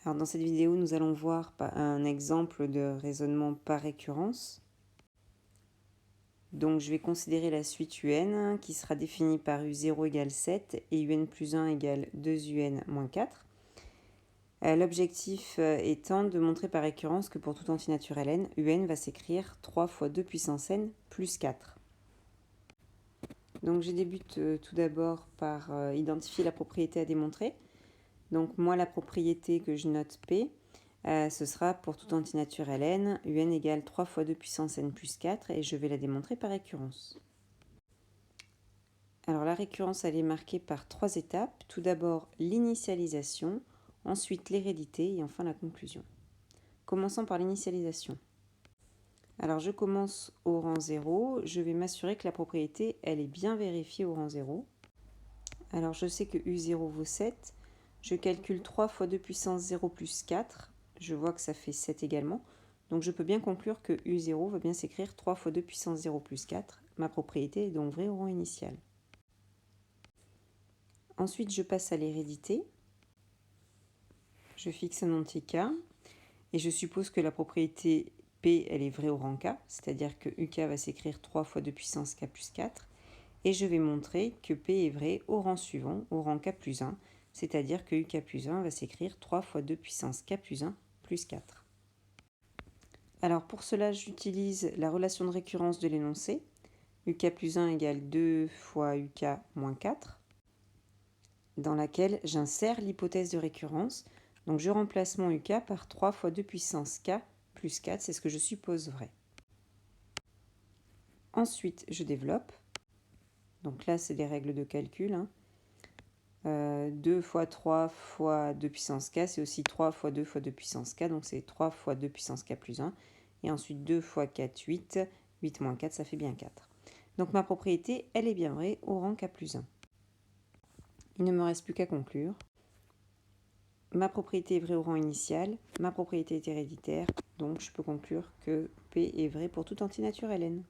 Alors dans cette vidéo, nous allons voir un exemple de raisonnement par récurrence. Donc je vais considérer la suite UN qui sera définie par U0 égale 7 et UN plus 1 égale 2UN moins 4. L'objectif étant de montrer par récurrence que pour tout entier naturel n, UN va s'écrire 3 fois 2 puissance n plus 4. Donc je débute tout d'abord par identifier la propriété à démontrer. Donc moi, la propriété que je note P, ce sera pour tout entier naturel n, UN égale 3 fois 2 puissance n plus 4, et je vais la démontrer par récurrence. Alors la récurrence, elle est marquée par 3 étapes. Tout d'abord l'initialisation, ensuite l'hérédité et enfin la conclusion. Commençons par l'initialisation. Alors je commence au rang 0, je vais m'assurer que la propriété, elle est bien vérifiée au rang 0. Alors je sais que U0 vaut 7, je calcule 3 fois 2 puissance 0 plus 4, je vois que ça fait 7 également, donc je peux bien conclure que U0 va bien s'écrire 3 fois 2 puissance 0 plus 4, ma propriété est donc vraie au rang initial. Ensuite je passe à l'hérédité, je fixe un entier K, et je suppose que la propriété P elle est vraie au rang K, c'est-à-dire que UK va s'écrire 3 fois 2 puissance K plus 4, et je vais montrer que P est vrai au rang suivant, au rang K plus 1, c'est-à-dire que UK plus 1 va s'écrire 3 fois 2 puissance K plus 1 plus 4. Alors pour cela, j'utilise la relation de récurrence de l'énoncé. UK plus 1 égale 2 fois UK moins 4, dans laquelle j'insère l'hypothèse de récurrence. Donc je remplace mon UK par 3 fois 2 puissance K plus 4, c'est ce que je suppose vrai. Ensuite, je développe. Donc là, c'est des règles de calcul. 2 fois 3 fois 2 puissance k, c'est aussi 3 fois 2 fois 2 puissance k, donc c'est 3 fois 2 puissance k plus 1. Et ensuite 2 fois 4, 8. 8 moins 4, ça fait bien 4. Donc ma propriété, elle est bien vraie au rang k plus 1. Il ne me reste plus qu'à conclure. Ma propriété est vraie au rang initial, ma propriété est héréditaire, donc je peux conclure que P est vrai pour tout entier naturel n.